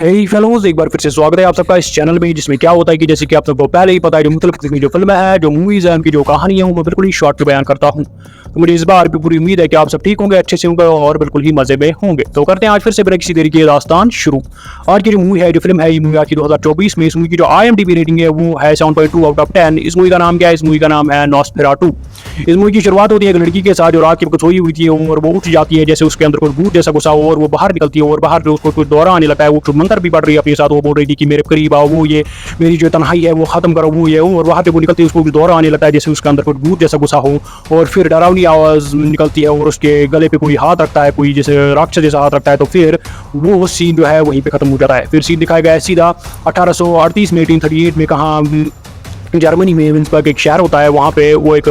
हे fellows, एक बार फिर से स्वागत है आप सबका इस चैनल में, जिसमें क्या होता है कि जैसे कि आप सबको पहले ही पता है, जो मुख्तलिफ किस्म की जो फिल्में हैं, जो मूवीज़ हैं, उनकी जो कहानियाँ हैं, मैं बिल्कुल ही शॉर्ट में बयान करता हूँ। तो मुझे इस बार भी पूरी उम्मीद है कि आप सब ठीक होंगे, अच्छे से होंगे और बिल्कुल ही मज़े में होंगे। तो करते हैं आज फिर से बिना किसी देरी के दास्तान शुरू। आज की जो मूवी है, जो फिल्म है, ये मूवी आज की 2024 में। इस मूवी की जो IMDb रेटिंग है वो है 7.2 आउट ऑफ 10। इस मूवी का नाम क्या है? इस मूवी का नाम है नॉस्फेराटू। इस मूवी की शुरुआत होती है एक लड़की के साथ जो रात की वक्त सोई हुई थी और वो उठ जाती है, जैसे उसके अंदर कोई भूत जैसा घुसा हो और वो बाहर निकलती है और बाहर जो उसको कुछ दौरा आने लगता है। वो मंत्र भी पड़ रही है अपने साथ, वो बोल रही थी कि मेरे करीब आओ, वो ये मेरी जो तन्हाई है वो खत्म करो, वो ये और वहाँ पे वो निकलती है, उसको भी दौरा आने लगता है जैसे उसके अंदर कोई भूत जैसा घुसा हो। और फिर डरावनी आवाज़ निकलती है और उसके गले पे कोई हाथ रखता है, कोई जैसे राक्षस जैसा हाथ रखता है। तो फिर वो सीन जो है वहीं पे खत्म हो जाता है। फिर सीन दिखाया गया है सीधा 1838 में, 1838 में, कहाँ जर्मनी में विंसबर्ग एक शहर होता है। वहाँ पे वो एक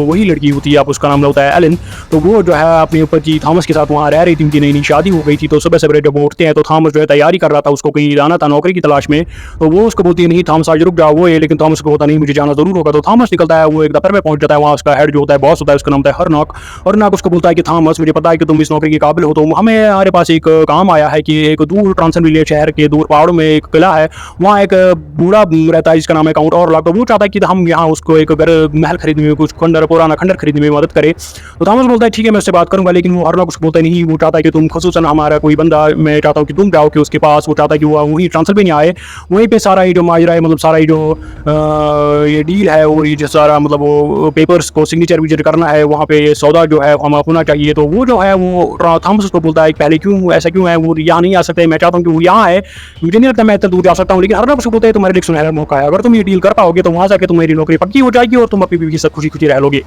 वही लड़की होती है, आप उसका नाम होता है एलन। तो वो जो है अपने ऊपर की थॉमस के साथ वहाँ रह रही थी, उनकी नई नई शादी हो गई थी। तो सुबह सवेरे जब वो उठते हैं तो थॉमस जो है तैयारी कर रहा था, उसको कहीं जाना था नौकरी की तलाश में। तो वो उसको बोलती है नहीं थॉमस आज रुक जाओ, वो है, लेकिन थॉमस को होता नहीं मुझे जाना जरूर होगा। तो थॉमस निकलता है, वो एक दफ्तर में पहुंच जाता है। वहाँ उसका हेड जो होता है, बॉस होता है, उसका नाम होता है हरनॉक। हरनॉक उसको बोलता है कि थॉमस मुझे पता है कि तुम इस नौकरी के काबिल हो, तो हमें हमारे पास एक काम आया है कि एक दूर ट्रांसनविलियर शहर के दूर पहाड़ों में एक किला है, वहाँ एक बूढ़ा रहता है जिसका नाम है काउंट ऑरलॉक। तो वो चाहता है कि हम यहाँ उसको एक घर महल खरीदने में, कुछ पुराना खंडर खरीदने में मदद करे। तो थॉमस बोलता है ठीक है मैं उससे बात करूंगा, लेकिन वो हरनॉक उसको बोलता है नहीं, वो चाहता है कि तुम खसूसन हमारा कोई बंदा, मैं चाहता हूँ कि तुम जाओ कि उसके पास। वो चाहता है कि वो वहीं ट्रांसल्वेनिया आए, वहीं पे सारा ये जो माजरा है, मतलब सारा ये जो ये डील है और ये जो सारा मतलब वो पेपर्स को सिग्नेचर विचर करना है, वहाँ पे ये सौदा जो है हम होना चाहिए। तो वो जो है वो थॉमस उसको बोलता है पहले क्यों ऐसा क्यों है, वो यहाँ नहीं आ सकते, मैं चाहता हूँ कि वो यहाँ है, मुझे नहीं लगता मैं इतना दूर जा सकता हूँ। लेकिन हरनॉक उसको बोलता है तुम्हारे लिए सुनहरा मौका है, अगर तुम ये डील कर पाओगे तो वहाँ जाके तुम्हारी नौकरी पक्की हो जाएगी और तुम अपनी बीवी के साथ खुशी खुशी रह लोगे।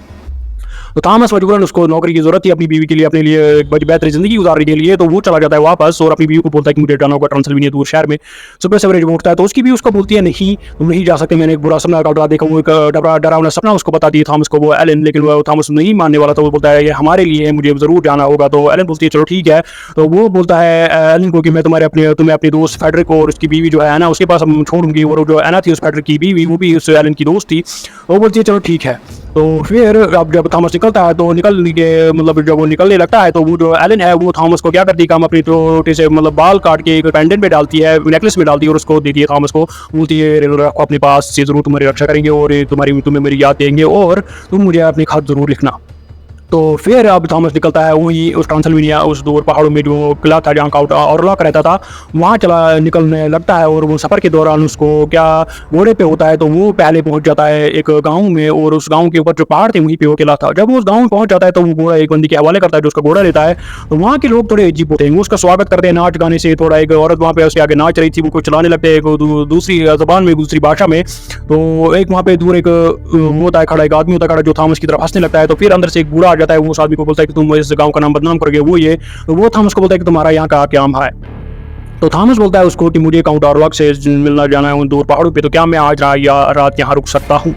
तो थॉमस मजबूरन, उसको नौकरी की जरूरत थी अपनी बीवी के लिए, अपने लिए एक बेहतर जिंदगी गुजारने के लिए। तो वो चला जाता है वापस और अपनी बीवी को बोलता है कि मुझे जाना होगा ट्रांसल्वेनिया दूर शहर में। सुबह सवेरे जब उठता है तो उसकी भी उसको बोलती है नहीं तुम नहीं जा सकते, मैंने एक बुरा सपना देखा। वो एक डरावना सपना उसको बताती है थॉमस को वो एलन, लेकिन वो थॉमस नहीं मानने वाला। तो वो बोलता है ये हमारे लिए है, मुझे जरूर जाना होगा। तो एलन बोलती है चलो ठीक है। तो वो बोलता है एलन को कि मैं तुम्हें अपने दोस्त फेडरिक और उसकी बीवी जो है ना उसके पास छोड़ूंगी। और जो एना थी उस फेडरिक की बीवी, वो भी उस एलन की दोस्त थी। वो बोलती है चलो ठीक है। तो फिर अब जब थॉमस निकलता है तो निकलने के मतलब जब वो निकलने लगता है तो वो जो एलन है वो थॉमस को क्या करती है, काम अपनी छोटे से मतलब बाल काट के एक पेंडेंट में डालती है, नेकलेस में डालती है और उसको देती है थॉमस को। बोलती है रखो अपने पास, से जरूर तुम्हारी रक्षा करेंगे और तुम्हें मेरी याद देंगे और तुम मुझे अपने खत जरूर लिखना। तो फिर अब थॉमस निकलता है वही उस ट्रांसल्वेनिया, उस दूर पहाड़ों में जो किला था जहाँ काउंट ऑरलॉक रहता था, वहाँ निकलने लगता है। और वो सफ़र के दौरान उसको क्या घोड़े पे होता है, तो वो पहले पहुँच जाता है एक गांव में और उस गांव के ऊपर जो पहाड़ थे वहीं पे वो किला था। जब वो उस गांव में पहुँच जाता है तो वो घोड़ा एक बंदी के हवाले करता है जो उसका घोड़ा लेता है। तो वहाँ के लोग थोड़े अजीब होते हैं, वो उसका स्वागत करते हैं नाच गाने से। थोड़ा एक औरत वहाँ पे उसके आगे नाच रही थी, वो कुछ चलाने लगते हैं दूसरी ज़बान में, दूसरी भाषा में। तो एक वहाँ पे दूर एक होता है खड़ा, एक आदमी होता है खड़ा जो थॉमस की तरफ हंसने लगता है। तो फिर अंदर से एक बूढ़ा आ जाता है, वो उस आदमी को बोलता है कि तुम इस गांव का नाम बदनाम करोगे, वो ये। तो वो थॉमस को बोलता है कि तुम्हारा यहाँ का क्या नाम है। तो थॉमस बोलता है उसको कि मुझे काउंट ऑरलॉक से मिलना जाना है उन दूर पहाड़ों पे, तो क्या मैं आज रात यहाँ रुक सकता हूँ।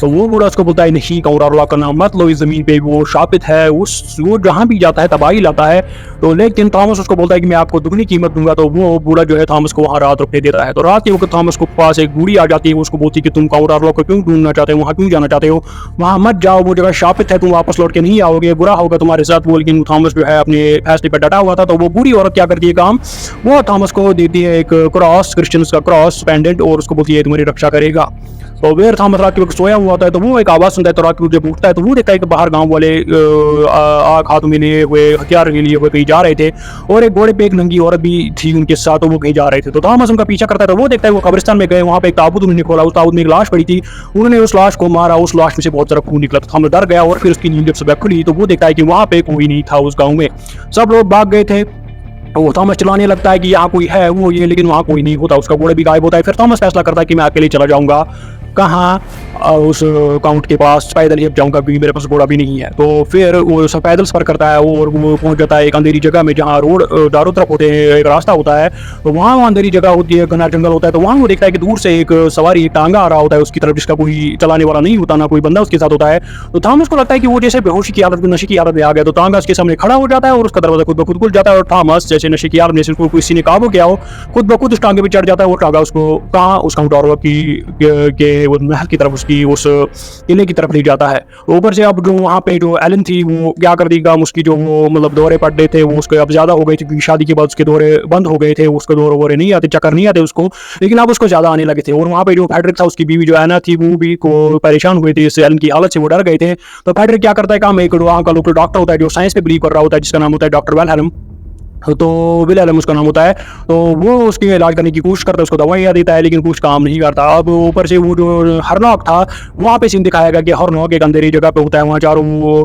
तो वो बूढ़ा उसको बोलता है नहीं, काउंट ऑरलॉक का नाम मत लो, इस ज़मीन पे वो शापित है, वो जहाँ भी जाता है तबाही लाता है। तो लेकिन थॉमस उसको बोलता है कि मैं आपको दुगनी कीमत दूंगा। तो वो बूढ़ा जो है थॉमस को वहाँ रात रुकने देता है। तो रात के वक्त थॉमस को पास एक बूढ़ी आ जाती है, उसको बोलती है कि तुम काउंट ऑरलॉक को क्यों ढूंढना चाहते हो, वहाँ क्यों जाना चाहते हो, वहाँ मत जाओ, वो जगह शापित है, तुम वापस लौट के नहीं आओगे, बुरा होगा तुम्हारे साथ। वो लेकिन थॉमस जो है अपने फैसले पर डटा हुआ था। तो वो बूढ़ी औरत क्या करती है काम, वो थॉमस को देती है एक क्रॉस, क्रिश्चियंस का क्रॉस पेंडेंट, और उसको बोलती है तुम्हारी रक्षा करेगा। तो फिर थॉमस रात के वक्त सोया हुआ होता है, तो वो एक आवाज़ सुनता है। तो रात को जब उठता है तो वो देखता है कि बाहर गांव वाले आग हाथों में लिए हुए, हथियार लिए हुए कहीं जा रहे थे और एक घोड़े पे एक नंगी औरत भी थी उनके साथ, तो वो कहीं जा रहे थे। तो थॉमस उनका पीछा करता है। तो वो देखता है वो कब्रिस्तान में गए, वहाँ पे एक ताबूत उन्होंने खोला, उस ताबूत में एक लाश पड़ी थी, उन्होंने उस लाश को मारा, उस लाश में से बहुत सारा खून निकला। तो थॉमस डर गया और फिर उसकी नींद जब सुबह खुली तो वो देखता है कि वहाँ पे कोई नहीं था, उस गाँव में सब लोग भाग गए थे। वो थॉमस चलाने लगता है कि यहाँ कोई है, वो ये, लेकिन वहाँ कोई नहीं होता, उसका घोड़ा भी गायब होता है। फिर थॉमस फैसला करता है कि मैं अकेले चला जाऊँगा, कहाँ उस काउंट के पास पैदल ही जाऊँगा क्योंकि मेरे पास घोड़ा भी नहीं है। तो फिर वो सब पैदल सफर करता है और वो पहुँच जाता है एक अंधेरी जगह में जहाँ रोड चारों तरफ होते हैं, एक रास्ता होता है। तो वहाँ अंधेरी जगह होती है, घना जंगल होता है। तो वहाँ वो देखता है कि दूर से एक सवारी टांगा आ रहा होता है उसकी तरफ, जिसका कोई चलाने वाला नहीं होता, ना कोई बंदा उसके साथ होता है। तो थॉमस को लगता है कि वो जैसे बेहोशी की हालत में, नशे की हालत में आ गया। तो टांगा उसके सामने खड़ा हो जाता है और उसका दरवाजा खुद ब खुद खुल जाता है और थॉमस जैसे नशे की हालत में उसको किसी ने काबू किया हो, खुद ब खुद उस टांगे पर चढ़ जाता है। वो टांगा उसको कहाँ उस काउंट ऑरलॉक के उसे वो महल की तरफ, उसकी उस किले की तरफ ले जाता है। ऊपर से अब जो वहाँ पे जो एलन थी वो क्या कर देगा, उसकी जो वो मतलब दौरे पड़ रहे थे वो उसके अब ज़्यादा हो गए थे, क्योंकि शादी के बाद उसके दौरे बंद हो गए थे, उसके दौरे वोरे नहीं आते, चक्कर नहीं आते उसको, लेकिन अब उसको ज़्यादा आने लगे थे। और वहाँ पे जो फेडरिक था, उसकी बीवी जो एना थी, वो भी को परेशान हुए थे इस एलन की हालत से, वो डर गए थे। तो फेडरिक क्या करता है काम, एक वहाँ का लोकल डॉक्टर होता है जो साइंस पे बिलीव कर रहा होता है, जिसका नाम होता है डॉक्टर वेलहेम। तो विलेलम उसका नाम होता है। तो वो उसकी इलाज करने की कोशिश करता है, उसको दवाइयाँ देता है, लेकिन कुछ काम नहीं करता। अब ऊपर से वो जो हरनॉक था, वहाँ पे सीन दिखाया गया कि हरनॉक एक अंधेरी जगह पे होता है, वहाँ चारों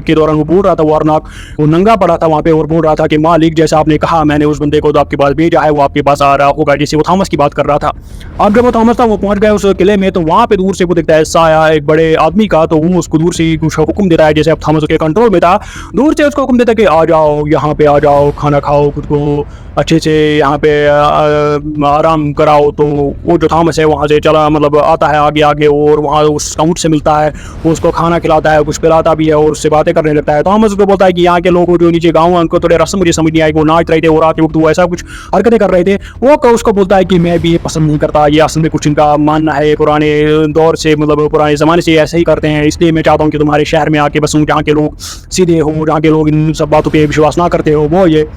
के दौरान वो बोल रहा था, वो हरनॉक वो नंगा पड़ा था वहाँ पे और बोल रहा था कि मालिक जैसा आपने कहा, मैंने उस बंदे को तो आपके पास भेजा है, वो आपके पास आ रहा होगा, जैसे वो थॉमस की बात कर रहा था। अब जब वो थॉमस था वो पहुंच गया उस किले में, तो वहाँ पे दूर से वो दिखता है साया एक बड़े आदमी का। तो वो उसको दूर से कुछ हुक्म देता है, जैसे अब थॉमस के कंट्रोल में था, दूर से उसको हुक्म देता है कि आ जाओ यहाँ पे, आ जाओ, खाना खाओ, खुद को अच्छे से यहाँ पे आराम कराओ। तो वो जो थॉमस है वहाँ से चला मतलब आता है आगे आगे, और वहाँ उस काउंट से मिलता है, वो उसको खाना खिलाता है, कुछ पिलाता भी है, और उससे बातें करने लगता है। थॉमस उसको बोलता है कि यहाँ के लोग जो नीचे गाँव है उनको थोड़े रस्म मुझे समझ नहीं आई, वो नाच रहे थे और रात के वक्त वो ऐसा कुछ हरकतें कर रहे थे। वो उसको बोलता है कि मैं भी ये पसंद नहीं करता, ये असल में कुछ इनका मानना है, पुराने दौर से मतलब पुराने ज़माने से ऐसे ही करते हैं, इसलिए मैं चाहता हूँ कि तुम्हारे शहर में आके बसूँ, जहाँ के लोग सीधे हो, जहाँ के लोग इन सब बातों पे विश्वास ना करते हो, वो ये।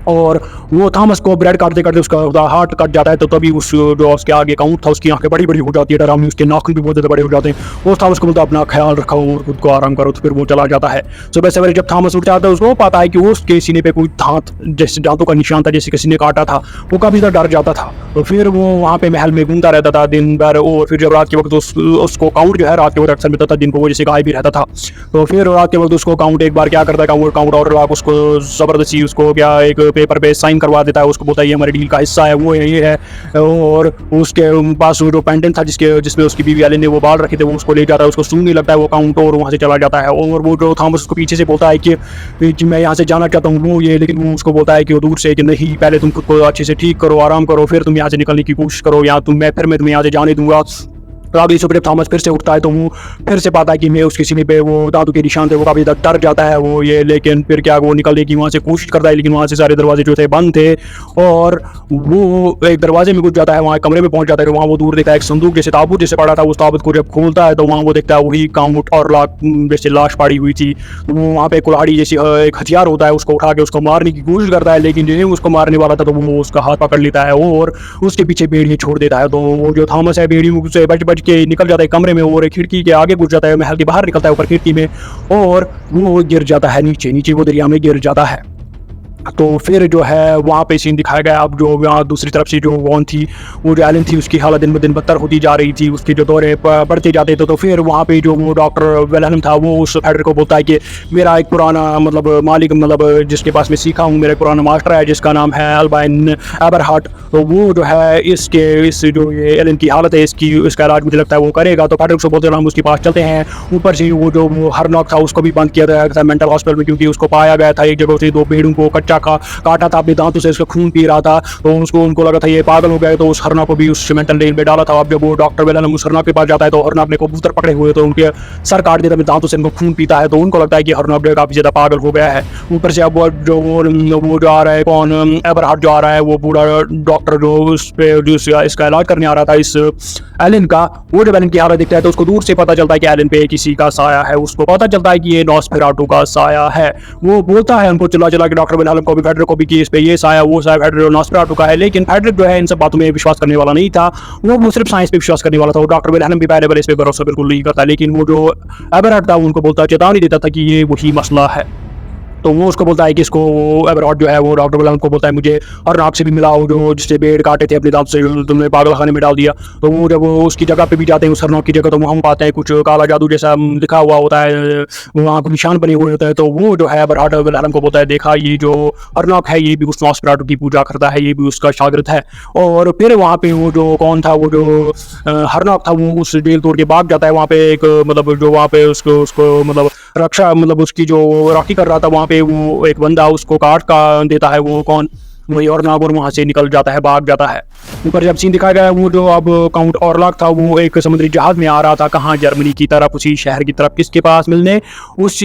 और वो थॉमस को ब्रेड काटते काटते उसका हार्ट कट जाता है। तो तभी उस जो उसके आगे काउंट था, उसकी आंखें बड़ी बड़ी हो जाती है, डरावनी, उसके नाखून भी बहुत ज़्यादा बड़े हो जाते हैं। वो थॉमस को बोलता है अपना ख्याल रखो और खुद को आराम करो। तो फिर वो चला जाता है। सुबह सवेरे जब थॉमस उठ जाता है, उसको पता है कि वो उसके सीने पे कोई जैसे दांतों का निशान था, जैसे किसी ने काटा था। वो काफ़ी ज़्यादा डर जाता था। तो फिर वो वहाँ पे महल में घूमता रहता था दिन भर, और फिर जब रात के वक्त उसको काउंट जो है रात के वक्त अक्सर मिलता था, दिन को वो जैसे गायब भी रहता था। तो फिर रात के वक्त उसको काउंट एक बार क्या करता है, काउंट और उसको ज़बरदस्ती उसको क्या एक पेपर पे साइन करवा देता है, उसको बोलता है ये हमारे डील का हिस्सा है, वो ये है। और उसके पास जो पेंडेंट था जिसमें उसकी बीवी एलन ने वो बाल रखे थे, वो उसको ले जाता है, उसको सूंघने लगता है वो काउंट, और वहाँ से चला जाता है। और वो जो थॉमस उसको पीछे से बोलता है कि मैं यहाँ से जाना चाहता हूँ, वो ये, लेकिन वो उसको बोलता है कि वो दूर से कि नहीं, पहले तुम खुद को अच्छे से ठीक करो, आराम करो, फिर तुम यहाँ से निकलने की कोशिश करो, या मैं तुम्हें यहाँ से जाने दूंगा। तो अगली सुबह थॉमस फिर से उठता है, तो वो फिर से पाता है कि मैं उसके सीने पे वो दांतों के निशान थे, वो काफ़ी डर जाता है वो ये। लेकिन फिर क्या वो निकलने की वहाँ से कोशिश करता है, लेकिन वहाँ से सारे दरवाजे जो थे बंद थे, और वो एक दरवाजे में घुस जाता है, वहाँ कमरे में पहुँच जाता है। तो वहाँ वो दूर देखता है एक संदूक जैसे ताबूत जैसे पड़ा था, उस ताबूत को जब खोलता है तो वहाँ वो देखता है वही काउंट और जैसे लाश पड़ी हुई थी। वो वहाँ पे कुल्हाड़ी जैसी एक हथियार होता है, उसको उठा के उसको मारने की कोशिश करता है, लेकिन जो उसको मारने वाला था तो वो उसका हाथ पकड़ लेता है और उसके पीछे भेड़िए छोड़ देता है। तो वो जो थॉमस है भेड़ियों से बच के निकल जाता है कमरे में, और खिड़की के आगे घुस जाता है, महल के बाहर निकलता है ऊपर खिड़की में, और वो गिर जाता है नीचे वो दरिया में गिर जाता है। तो फिर जो है वहाँ पे सीन दिखाया गया। अब जो यहाँ दूसरी तरफ से जो वॉन थी, वो जो एलन थी, उसकी हालत दिन ब दिन बदतर होती जा रही थी, उसके जो दौरे बढ़ते जाते थे। तो फिर वहाँ पे जो वो डॉक्टर वेलहेम था, वो उस फेडरिक को बोलता है कि मेरा एक पुराना मतलब मालिक मतलब जिसके पास मैं सीखा हूँ, मेरा पुराना मास्टर है जिसका नाम है अल्बाइन एबरहार्ट, तो वो जो है इस जो ये एलन की हालत है इसका इलाज मुझे लगता है वो करेगा। तो फेडरिक को बोलते हैं हम उसके पास चलते हैं। ऊपर से वो जो हरनॉक था उसको भी बंद किया गया था मेंटल हॉस्पिटल में, क्योंकि उसको पाया गया था एक जगह से दो भेड़ों को काटा था अपने दांतों से, उसका खून पी रहा था। तो उनको लगा था ये पागल हो गया, तो उस हरना को भी उस मेंटल जेल में डाला था। अब जब वो डॉक्टर वेलहेम उस हरना के पास जाता है तो हरना अपने कबूतर पकड़े हुए, तो उनके सर काट देता है, दांतों से उनको खून पीता है। तो उनको लगता है कि हरना काफी ज्यादा पागल हो गया है। ऊपर से अब वो जो आ रहा है कौन एबरहार्ट जो आ रहा है, वो बूढ़ा डॉक्टर जो उस पे इसका इलाज करने आ रहा था इस एलन का, वो जब एलन की हालत दिखता है तो उसको दूर से पता चलता है कि एलन पे किसी का साया है। उसको पता चलता है कि ये नॉसफेराटू का साया है। वो बोलता है उनको चिल्ला के डॉक्टर वेलहेम को भी फेडरिक को भी कि इस पे ये साया वो साया फेडरिक नॉसफेराटू का है। लेकिन फेडरिक जो है इन सब बातों में विश्वास करने वाला नहीं था, वो सिर्फ साइंस पे विश्वास करने वाला था। डॉक्टर वेलहेम भी पहले इस पे भरोसा बिल्कुल नहीं करता, लेकिन वो जो एबरहार्ट था उनको बोलता चेतावनी देता था कि ये वही मसला है। तो वो उसको बोलता है कि इसको एबरहार्ट जो है वो डॉक्टर वेलहेम को बोलता है मुझे हरनाक से भी मिलाओ जो जिससे पेड़ काटे थे अपने दांत से, तुमने पागल खाने में डाल दिया। तो वो जब वो उसकी जगह पे भी जाते हैं उस हरनाक की जगह, तो वहाँ पाते हैं कुछ काला जादू जैसा लिखा हुआ होता है, वहाँ कुछ निशान बने हुए होते हैं। तो वो जो है एबरहार्ट वेलहेम को बोलता है देखा ये जो हरनाक है ये भी उस नॉसफेराटू की पूजा करता है, ये भी उसका शागिर्द है। और फिर वहाँ पे वो जो कौन था, वो जो हरनाक था, वो उस जेल तोड़ के भाग जाता है। वहाँ पे एक मतलब जो वहाँ पे उसको मतलब रक्षा मतलब उसकी जो राखी कर रहा था, वहाँ पे वो एक बंदा उसको काट का देता है, वो कौन वही और नागौर वहाँ से निकल जाता है, भाग जाता है। ऊपर जब सीन दिखाया गया वो जो अब काउंट ऑरलॉक था वो एक समुद्री जहाज में आ रहा था, कहाँ, जर्मनी की तरफ, उसी शहर की तरफ, किसके पास मिलने, उस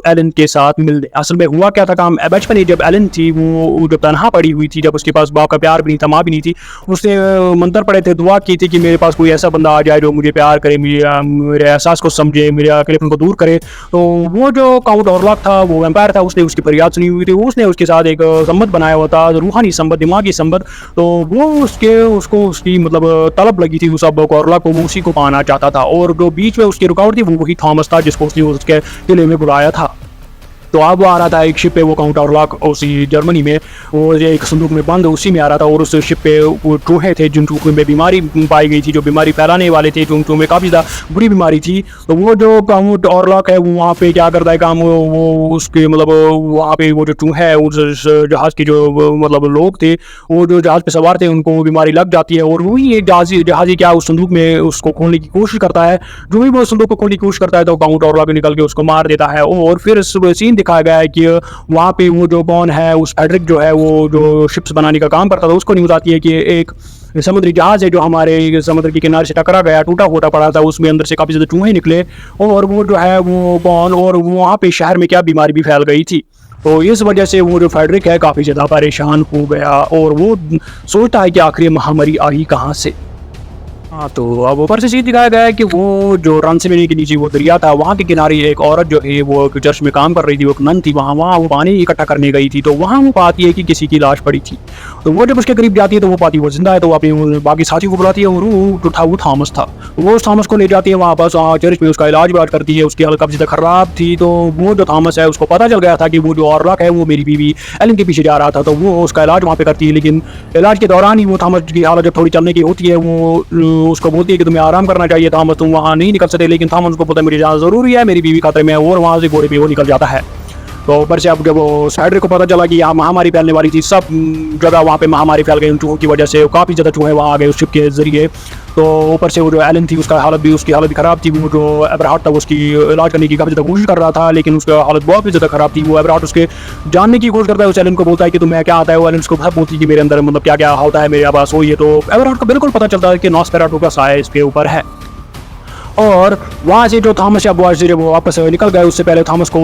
एलन के साथ मिलने। असल में हुआ क्या था काम, बचपन में जब एलन थी वो जब तनहा पड़ी हुई थी, जब उसके पास बाप का प्यार भी नहीं था, माँ भी नहीं थी, उसने मंत्र पढ़े थे, दुआ की थी कि मेरे पास कोई ऐसा बंदा आ जाए जो मुझे प्यार करे, मेरे एहसास को समझे, मेरे अकेलेपन को दूर करे। तो वो जो काउंट ऑरलॉक था वो वैम्पायर था, उसने उसकी फरियाद सुनी हुई थी, उसने उसके साथ एक संबंध बनाया हुआ था, रूहानी संबंध, दिमागी संबंध। तो वो उसको उसकी मतलब तलब लगी थी उस ऑरलॉक को, वो उसी को पाना चाहता था। और जो बीच में उसकी रुकावट थी वो वही थॉमस था जिसको उसने उसके किले में बुलाया था। तो अब वो आ रहा था एक शिप पे, वो काउंट ऑरलॉक उसी जर्मनी में, वो एक संदूक में बंद उसी में आ रहा था। और उस शिप पे वो चूहे थे जिन चूहों में बीमारी पाई गई थी, जो बीमारी फैलाने वाले थे, जो चूहों में काफ़ी ज़्यादा बुरी बीमारी थी। तो वो जो काउंट ऑरलॉक है वो वहाँ पे क्या करता है काम, वो उसके मतलब वहाँ पे वो जो चूहे है उस जहाज़ के जो मतलब लोग थे, वो जो जहाज़ पे सवार थे, उनको बीमारी लग जाती है। और वही एक जहाज़ी क्या उस संदूक में उसको खोलने की कोशिश करता है। जो भी वो संदूक को खोलने की कोशिश करता है तो काउंट ऑरलॉक निकल के उसको मार देता है। और फिर सीन दिखाया गया है कि वहाँ पे वो जो कौन है, उस फेडरिक जो है, वो जो शिप्स बनाने का काम करता था, उसको न्यूज़ आती है कि एक समुद्री जहाज है जो हमारे समुद्र के किनारे से टकरा गया, टूटा फूटा पड़ा था, उसमें अंदर से काफ़ी ज़्यादा चूहे निकले। और वो जो है वो कौन, और वहाँ पे शहर में क्या बीमारी भी फैल गई थी। तो इस वजह से वो जो फेडरिक है काफ़ी ज़्यादा परेशान हो गया और वो सोचता है कि आखिर महामारी आई कहाँ से। हाँ, तो अब ऊपर से सीन दिखाया गया है कि वो जो रांसीमेनी के नीचे वो दरिया था, वहाँ के किनारे एक औरत जो है वो एक चर्च में काम कर रही थी, वो एक नन थी, वहाँ वो पानी इकट्ठा करने गई थी। तो वहाँ वो पाती है कि किसी की लाश पड़ी थी। तो वो जब उसके करीब जाती है तो वो पाती वो जिंदा है। तो वो अपने बाकी साथियों को बुलाती है और वो थॉमस था, वो उस थॉमस को ले जाती है वहाँ पास चर्च में, उसका इलाज करती है। उसकी हालत काफ़ी ज़्यादा खराब थी। तो वो जो थॉमस है उसको पता चल गया था कि वो जो ऑरलॉक है वो मेरी बीवी एलन के पीछे जा रहा था। तो वो उसका इलाज वहाँ पे करती है। लेकिन इलाज के दौरान ही वो थॉमस की हालत जब थोड़ी चलने की होती है, वो उसको बोलती है कि तुम्हें आराम करना चाहिए थॉमस, तुम वहाँ नहीं निकल सकते। लेकिन थॉमस को पता है मेरी जान ज़रूरी है, मेरी बीवी खतरे में है, और वहाँ से घोड़े पे वो निकल जाता है। तो ऊपर से अब जब वो फेडरिक को पता चला कि यहाँ महामारी फैलने वाली थी, सब जगह वहाँ पे महामारी फैल गई उन चूहों की वजह से, काफ़ी ज़्यादा चूहे वहाँ आ गए उस शिप के जरिए। तो ऊपर से वो जो एलन थी उसकी हालत भी ख़राब थी। वो जो एब्राहट था उसकी इलाज करने की काफ़ी ज़्यादा कोशिश कर रहा था, लेकिन उसका हालत बहुत ही ज़्यादा ख़राब थी। वो एब्राहट उसके जानने की कोशिश करता है, उस एलन को बोलता है कि तुम्हें क्या आता है। वो एलन उसको सब बोलती है कि मेरे अंदर मतलब क्या क्या होता है, मेरे पास वो ये। तो एब्राहट को बिल्कुल पता चलता है कि नॉसफेराटू का साया इसके ऊपर है। और वहाँ से जो थॉमस या बॉयज जब वो वापस निकल गए, उससे पहले थॉमस को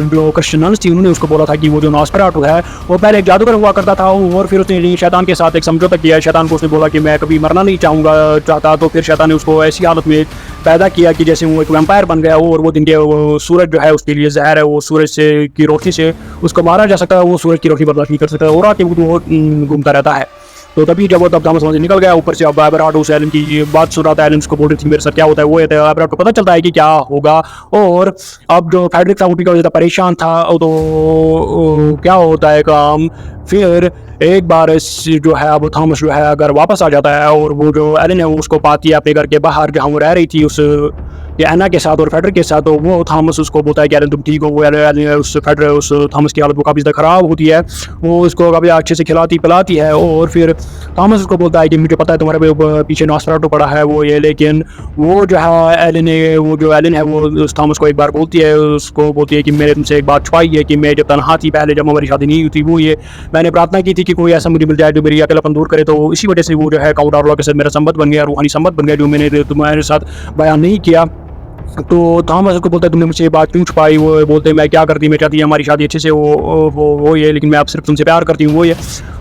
जो क्रिश्चियंस थी उन्होंने उसको बोला था कि वो जो नॉसफेराटू है वो पहले एक जादूगर हुआ करता था। और फिर उसने शैतान के साथ एक समझौता किया। शैतान को उसने बोला कि मैं कभी मरना नहीं चाहता। तो फिर शैतान ने उसको ऐसी हालत में पैदा किया कि जैसे वो एक वैम्पायर बन गया। और वो दिन के वो सूरज जो है उसके लिए जहर है, वो सूरज से की रोशनी से उसको मारा जा सकता है, वो सूरज की रोशनी बर्दाश्त नहीं कर सकता और आके वो घूमता रहता है। तो तभी जब वो तब थॉमस वहाँ से निकल गया। ऊपर से अब एब्राहट उस एलन की बात सुन रहा था, एलन उसको बोल रही थी मेरे साथ क्या होता है वो। एब्राहट को पता चलता है कि क्या होगा। और अब जो फेडरिक था वो भी ज़्यादा परेशान था। तो क्या होता है काम, फिर एक बार जो है अब थॉमस जो है अगर वापस आ जाता है और वो जो एलन है वो उसको पाती है अपने घर के बाहर जहाँ वो रह रही थी उस एना के साथ और फेडरिक के साथ। तो वो थॉमस उसको बोलता है कि एलन तुम ठीक हो। वो उस थॉमस की हालत वो काफ़ी ज़्यादा ख़राब होती है, वो उसको काफ़ी अच्छे से खिलाती पिलाती है। और फिर थॉमस उसको बोलता है कि मुझे पता है तुम्हारे पीछे नॉसफेराटू पड़ा है वो ये। लेकिन वो जो है एलन है वो उस थॉमस को एक बार बोलती है, उसको बोलती है कि मैंने तुमसे एक बात छुपाई है कि मैं जब तनहा थी पहले, जब हमारी शादी नहीं हुई थी, वो ये मैंने प्रार्थना की थी कि कोई ऐसा मुझे मिल जाए जो मेरी अकेलापन दूर करे। तो इसी वजह से वो जो है काउंट ऑरलॉक के साथ मेरा संबंध बन गया, रूहानी संबंध बन गया, जो मैंने तुम्हारे साथ बयान नहीं किया। तो थॉमस को बोलता है तुमने मुझसे ये बात क्यों छुपाई। वो बोलते हैं मैं क्या करती, मैं चाहती हमारी शादी अच्छे से वो ये, लेकिन मैं अब सिर्फ तुमसे प्यार करती हूँ वो ये।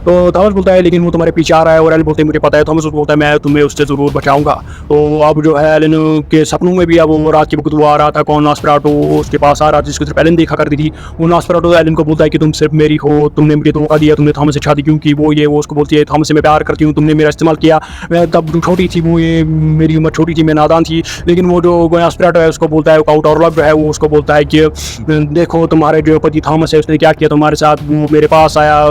तो थॉमस बोलता है लेकिन वो तुम्हारे पीछे आ रहा है। और एलन बोलते हैं मुझे पता है। थॉमस बोलता है मैं तुम्हें उससे ज़रूर बचाऊंगा। तो अब जो है एलन के सपनों में भी अब वो रात के वक्त वो आ रहा था, कौन नॉसफेराटू उसके पास आ रहा था जिसको सिर्फ एलन देखा करती थी। वो नॉसफेराटू एलन को बोलता है कि तुम सिर्फ मेरी हो, तुमने मुझे धोखा दिया, तुमने थॉमस से शादी क्यों की वो ये। वो उसको बोलती है थॉमस से मैं प्यार करती हूँ, तुमने मेरा इस्तेमाल किया, मैं तब छोटी थी वो ये, मेरी उम्र छोटी थी, मैं नादान थी। लेकिन वो जो नॉसफेराटू है उसको बोलता है ऑरलॉक जो है वो उसको बोलता है कि देखो तुम्हारे जो पति थॉमस है उसने क्या किया तुम्हारे साथ। वो मेरे पास आया,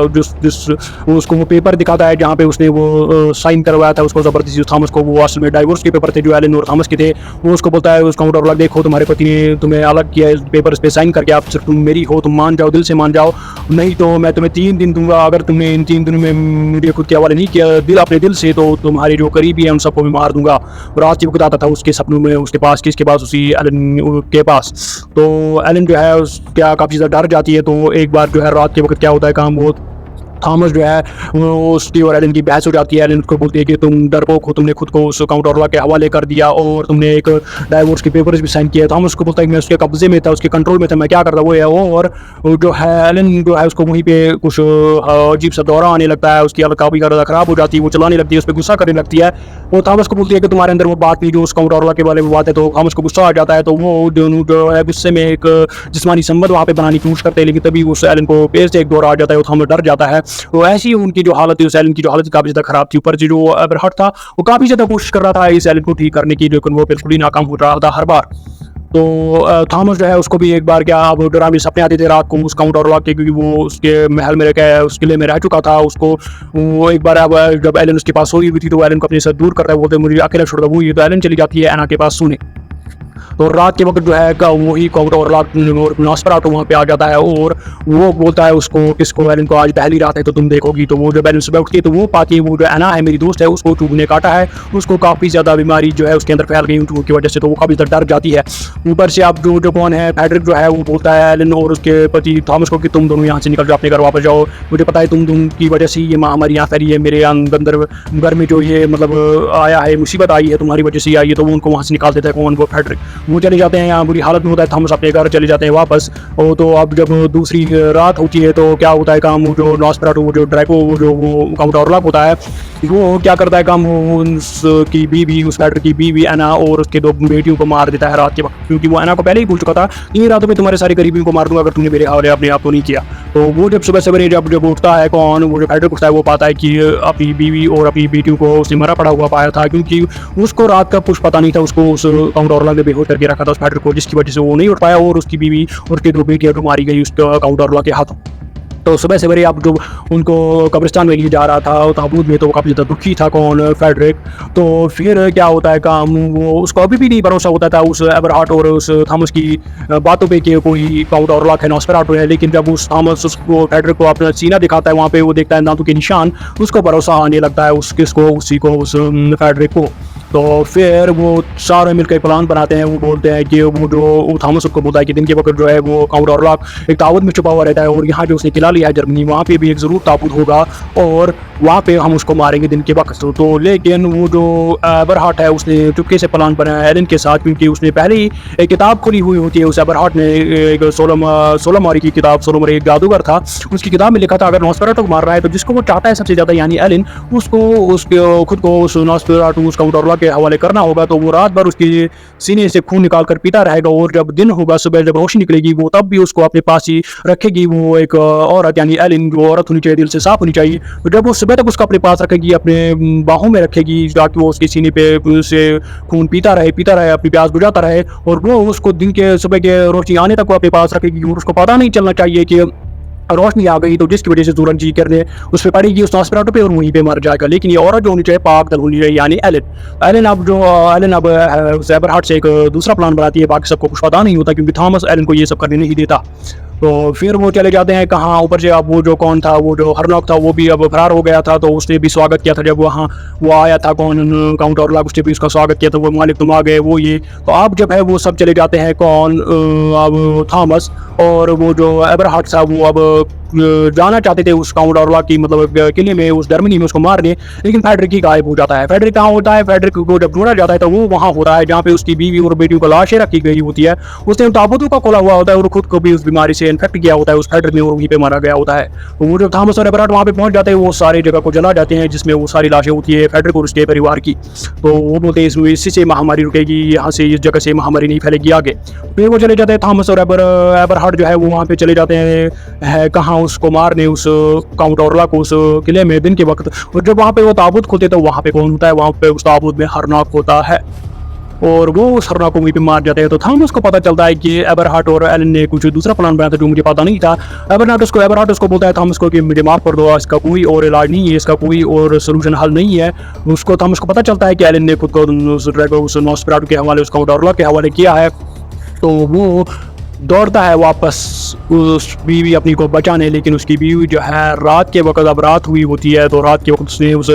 उसको वो पेपर दिखाता है जहाँ पे उसने वो साइन करवाया था उसको ज़बरदस्ती थॉमस को। वो असल में डाइवोर्स के पेपर थे जो एलन और थॉमस के थे। वो उसको बोलता है उसका ऑरलॉक देखो तुम्हारे पति ने तुम्हें अलग किया, इस पेपर पे साइन करके आप सिर्फ तुम मेरी हो, तुम मान जाओ, दिल से मान जाओ, नहीं तो मैं तुम्हें 3 दिन दूंगा। अगर तुमने इन 3 दिनों में मुझे खुद के हवाले नहीं किया अपने दिल से, तो तुम्हारे जो करीबी है उन सबको भी मार दूंगा। रात की वक्त आता था उसके सपनों में उसके पास, किसके पास, उसी एलन के पास। तो एलन जो है उसका काफ़ी ज़्यादा डर जाती है। तो एक बार जो है रात के वक्त क्या होता है काम, वो थॉमस जो है वो उसकी और एलन की बहस हो जाती है। एलन उसको बोलती है कि तुम डरपोक हो, तुमने खुद को उस काउंट ऑर्ला के हवाले कर दिया और तुमने एक डाइवोर्स के पेपर्स भी साइन किए। थॉमस उसको बोलता है कि मैं उसके कब्जे में था, उसके कंट्रोल में था, मैं क्या करता वो है वो। और जो है एलन जो है उसको वहीं पे कुछ अजीब सा दौरा आने लगता है, उसकी हालत काफ़ी ज़्यादा ख़राब हो जाती है, वो चलाने लगती है, उस पर गुस्सा करने लगती है। वो थॉमस को बोलती है कि तुम्हारे अंदर वो बात नहीं जो उस काउंट ऑर्ला के बारे में बात है। तो थॉमस को गुस्सा आ जाता है, तो वो दोनों जो है गुस्से में एक जिस्मानी संबंध वहाँ पे बनाने की कोशिश करते हैं, लेकिन तभी उस एलन को पेड़ से एक दौरा आ जाता है, वो थॉमस डर जाता है। तो ऐसी उनकी जो हालत थी, उस एलन की जो हालत काफ़ी ज़्यादा ख़राब थी। ऊपर से जो एबरहार्ट था वो काफ़ी ज़्यादा कोशिश कर रहा था इस एलन को ठीक करने की, लेकिन वो बिल्कुल ही नाकाम हो रहा था हर बार। तो थॉमस जो है उसको भी एक बार क्या अब डरावनी सपने आते थे रात को उस काउंट ऑर्ला के, क्योंकि वो उसके महल में रह उस किले में रह चुका था। उसको वो एक बार अब जब एलन उसके पास सोई हुई थी तो एलन को अपने से दूर करता है, बोलते मुझे अकेला छोड़ दो। वो ये तो एलन चली जाती है एना के पास सोने। तो रात के वक्त जो है वही काउंट ऑर्ला नॉस्फेराटू वहाँ पे आ जाता है और वो बोलता है उसको किसको, एलन को, आज पहली रात है तो तुम देखोगी। तो वो जब एलन सुबह उठती है तो वो पाती है वो जो एना है मेरी दोस्त है उसको चूहे ने काटा है, उसको काफ़ी ज़्यादा बीमारी जो है उसके अंदर फैल गई उन चूहों की वजह से। तो वो काफ़ी ज़्यादा डर जाती है। ऊपर से अब जो कौन है फेडरिक जो है वो बोलता है एलन और उसके पति थॉमस को कि तुम दोनों यहाँ से निकल जाओ, अपने घर वापस जाओ, मुझे पता है तुम दोनों की वजह से ये हमारी यहाँ फैली है, मेरे अंदर घर में जो ये मतलब आया है, मुसीबत आई है, तुम्हारी वजह से आई है। तो वो उनको वहाँ से निकाल देता है कौन, वो फेडरिक। वो चले जाते हैं, यहाँ बुरी हालत में होता है, थॉमस अपने घर चले जाते हैं वापस। और तो अब जब दूसरी रात होती है तो क्या होता है काम, जो नॉस्फेराटू वो जो ड्रैको वो जो काउंट ऑर्ला होता है वो क्या करता है काम, उसकी बीवी उस फेडरिक की बीवी एना और उसके दो बेटियों को मार देता है रात के वक्त, क्योंकि वो एना को पहले ही भूल चुका था 3 रातों में तुम्हारे सारे करीबियों को मार दूंगा अगर तुमने मेरे हवाले अपने आप को नहीं किया। तो वो जब सुबह सवेरे जब उठता है कौन, वो जो फेडरिक उठता है वो पाता है कि अपनी बीवी और अपनी बेटियों को उसने मरा पड़ा हुआ पाया था, क्योंकि उसको रात का कुछ पता नहीं था, उसको उस काउंट ऑर्ला ने बेहोश करके रखा था उस फेडरिक को, जिसकी वजह से वो नहीं उठ पाया और उसकी बीवी और उसकी 2 बेटियां तो मारी गई उस काउंट ऑर्ला के हाथों। तो सुबह सवेरे अब जो उनको कब्रिस्तान में लिए जा रहा था ताबूत में, तो वो काफ़ी ज़्यादा दुखी था कौन, फेडरिक। तो फिर क्या होता है काम, वो उसको अभी भी नहीं भरोसा होता था उस एबरहार्ट और उस थॉमस की बातों पे कि कोई काउंट ऑर्ला है, नॉस्फेराटू है। लेकिन जब उस थॉमस उसको फेडरिक को अपना सीना दिखाता है, वहाँ पे वो देखता है दांतों के निशान, उसको भरोसा आने लगता है उस किसको, उसी को, उस फेडरिक को। तो फिर वो सारे मिलकर प्लान बनाते हैं। वो बोलते हैं कि वो जो थॉमस उसको बोलता है कि दिन के वक्त जो है वो काउंट ऑर्ला एक ताबूत में छुपा हुआ रहता है और यहाँ जो उसने किला लिया है जर्मनी, वहाँ पे भी एक ज़रूर ताबूत होगा और वहाँ पे हम उसको मारेंगे दिन के वक्त। तो लेकिन वो जो एबरहार्ट है उसने चुपके से प्लान बनाया एलन के साथ, क्योंकि उसने पहले ही एक किताब खुली हुई होती है। उस एबरहार्ट ने एक सोलोमारी की किताब, सोलोमारी एक जादूगर था, उसकी किताब में लिखा था अगर नॉस्फेराटू को मार रहा है तो जिसको वो चाहता है सबसे ज़्यादा यानी एलन, उसको उसके खुद को उस नॉस्फेराटू उस काउंट ऑर्ला के हवाले करना होगा। तो वो रात भर उसके सीने से खून निकाल कर पीता रहेगा और जब दिन होगा, सुबह जब रोशनी निकलेगी, वो तब भी उसको अपने पास ही रखेगी। वो एक औरत यानी एलन जो औरत होनी चाहिए, दिल से साफ होनी चाहिए, तो जब वो सुबह तक उसको अपने पास रखेगी, अपने बाहों में रखेगी ताकि वो उसके सीने पे से खून पीता रहे, अपनी प्यास बुझाता रहे, और वो उसको दिन के सुबह के रोशनी आने तक वो अपने पास रखेगी। और उसको पता नहीं चलना चाहिए कि रोशनी आ गई तो जिसकी वजह से तुरंत जी करने उस पर पड़ेगी उस नॉस्फेराटू पे और वहीं पे मर जाएगा। लेकिन ये औरत जो होनी चाहिए पाक दल होनी चाहिए यानी एलन अब उस एबरहार्ट से एक दूसरा प्लान बनाती है, बाकी सबको कुछ पता नहीं होता क्योंकि थॉमस एलन को ये सब करने नहीं देता। तो फिर वो चले जाते हैं कहाँ, ऊपर से अब वो जो कौन था, वो जो हरनॉक था वो भी अब फरार हो गया था, तो उसने भी स्वागत किया था जब वहाँ वो आया था कौन काउंट ऑर्ला, उसने भी उसका स्वागत किया था, वो मालिक तुम आ गए वो ये। तो अब जब है वो सब चले जाते हैं कौन, अब थॉमस और वो जो एबरहार्ट था वो अब जाना चाहते थे उस काउंट ऑर्ला की मतलब किले में, उस जर्मनी में उसको मारने, लेकिन फेडरिक ही गायब हो जाता है। फेडरिक कहाँ होता है, फेडरिक को जब ढूंढा जाता है तो वो वहाँ होता है जहाँ पे उसकी बीवी और बेटियों को लाशें रखी गई होती है। उसने ताबूतों का खोला हुआ होता है और खुद को भी उस बीमारी से इन्फेक्ट किया होता है उस फेडरिक में और वहीं पे मारा गया होता है। तो वो जब थॉमस और एबरहार्ट वहाँ पे पहुंच जाते हैं वो सारी जगह को जला जाते हैं जिसमें वो सारी लाशें होती है फेडरिक और उसके परिवार की। तो वो बोलते हैं इसी से महामारी रुकेगी, यहाँ से इस जगह से महामारी नहीं फैलेगी आगे। फिर वो चले जाते हैं थॉमस और एबरहार्ट जो है वो वहाँ पे चले जाते हैं कहाँ, उसको मारने उस काउंट ऑर्ला को उस किले में दिन के वक्त। और जब वहाँ पे वो ताबूत खोलते तो वहाँ पे कौन होता है, वहाँ पे उस ताबूत में हरनॉक होता है और वो उस हरनॉक को वहीं पे मार जाते हैं। तो थॉमस को पता चलता है कि एबरहार्ट और एलन ने कुछ दूसरा प्लान बनाया था जो मुझे पता नहीं था। एबरहार्ट उसको बोलता है थॉमस को कि मुझे माफ कर दो, इसका कोई और इलाज नहीं है, इसका कोई और सोल्यूशन हल नहीं है। उसको थॉमस को पता चलता है कि एलन ने खुद को उस नॉस्फेराटू के हवाले, उस काउंट ऑर्ला के हवाले किया है। तो वो दौड़ता है वापस उस बीवी अपनी को बचाने, लेकिन उसकी बीवी जो है रात के वक्त, अब रात हुई होती है तो रात के वक्त उसने उस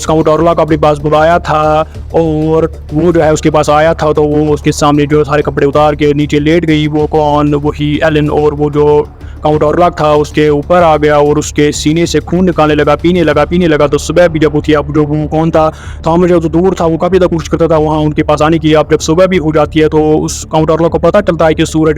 स्काउट ऑरला को अपने पास बुलाया था और वो जो है उसके पास आया था तो वो उसके सामने जो सारे कपड़े उतार के नीचे लेट गई। वो कौन? वही एलन, और वो जो काउंट ऑरला था उसके ऊपर आ गया और उसके सीने से खून निकालने लगा, पीने लगा। तो सुबह भी जब उठी, अब जो वो कौन था, थॉमस जो दूर था वो काफ़ी कोशिश करता था वहाँ उनके पास आने की। अब जब सुबह भी हो जाती है तो उस काउंट ऑरला को पता चलता है कि सूरज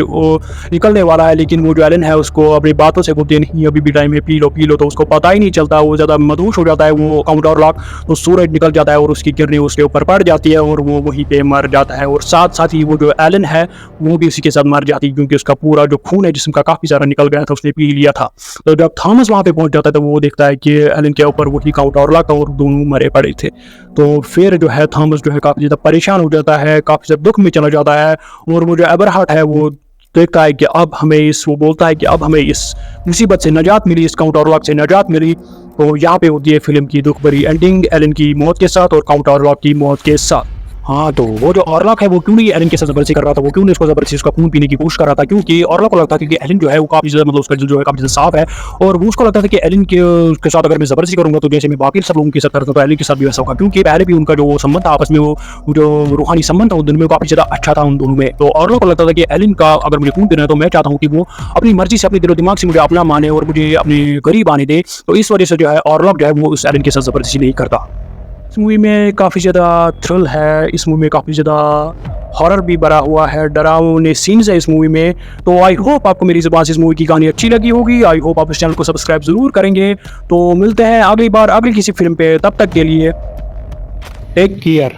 निकलने वाला है, लेकिन वो जो एलन है उसको अपनी बातों से बोलते नहीं अभी भी टाइम है, पी लो, तो उसको पता ही नहीं चलता। वो ज़्यादा मदहोश हो जाता है वो काउंट ऑरला, तो सूरज निकल जाता है और उसकी किरणें उसके ऊपर पड़ जाती है और वो वहीं पे मर जाता है। और साथ ही वो जो एलन है वो भी उसी के साथ मर जाती है, क्योंकि उसका पूरा जो खून है जिस्म का काफ़ी सारा निकल गया था, उसने पी लिया था। तो जब थॉमस वहाँ पे पहुँच जाता है तो वो देखता है कि एलन के ऊपर वही काउंट ऑरला का और दोनों मरे पड़े थे। तो फिर जो है थॉमस जो है काफ़ी ज़्यादा परेशान हो जाता है, काफ़ी ज़्यादा दुख में चला जाता है। और वो जो एबरहार्ट है वो देखता है कि वो बोलता है कि अब हमें इस मुसीबत से निजात मिली, इस काउंट ऑरला से निजात मिली। तो यहाँ पे होती है फिल्म की दुख भरी एंडिंग, एलन की मौत के साथ और काउंट ऑरला की मौत के साथ। हाँ, तो वो जो ऑरलॉक है वो क्यों नहीं एलन के साथ ज़बरदस्ती कर रहा था, वो क्यों नहीं उसको ज़बरदस्ती उसका खून पीने की कोशिश कर रहा था? क्योंकि ऑरलॉक को लगता था कि एलन जो है वो काफ़ी ज़्यादा मतलब उसका दिल जो है काफ़ी ज़्यादा साफ है और वो उसको लगता था कि एलन के साथ अगर मैं ज़बरदस्ती करूँगा तो जैसे मैं बाकी सब लोगों के साथ करता तो एलन के साथ भी वैसा होगा, क्योंकि पहले भी उनका जो संबंध था आपस में, वो जो रूहानी संबंध था उन दोनों में काफ़ी ज़्यादा अच्छा था उन दोनों में। तो ऑरलॉक को लगता था कि एलन का अगर मुझे खून पीना है तो मैं चाहता हूँ कि वो अपनी मर्जी से, अपने दिलो दिमाग से मुझे अपना माने और मुझे अपने करीब आने दे। तो इस वजह से जो है ऑरलॉक जो है वो उस एलन के साथ ज़बरदस्ती नहीं करता। इस मूवी में काफ़ी ज़्यादा थ्रिल है, इस मूवी में काफ़ी ज़्यादा हॉरर भी भरा हुआ है, डरावने सीन्स है इस मूवी में। तो आई होप आपको मेरी ज़बान से इस मूवी की कहानी अच्छी लगी होगी। आई होप आप इस चैनल को सब्सक्राइब ज़रूर करेंगे। तो मिलते हैं अगली बार अगली किसी फिल्म पे, तब तक के लिए टेक केयर।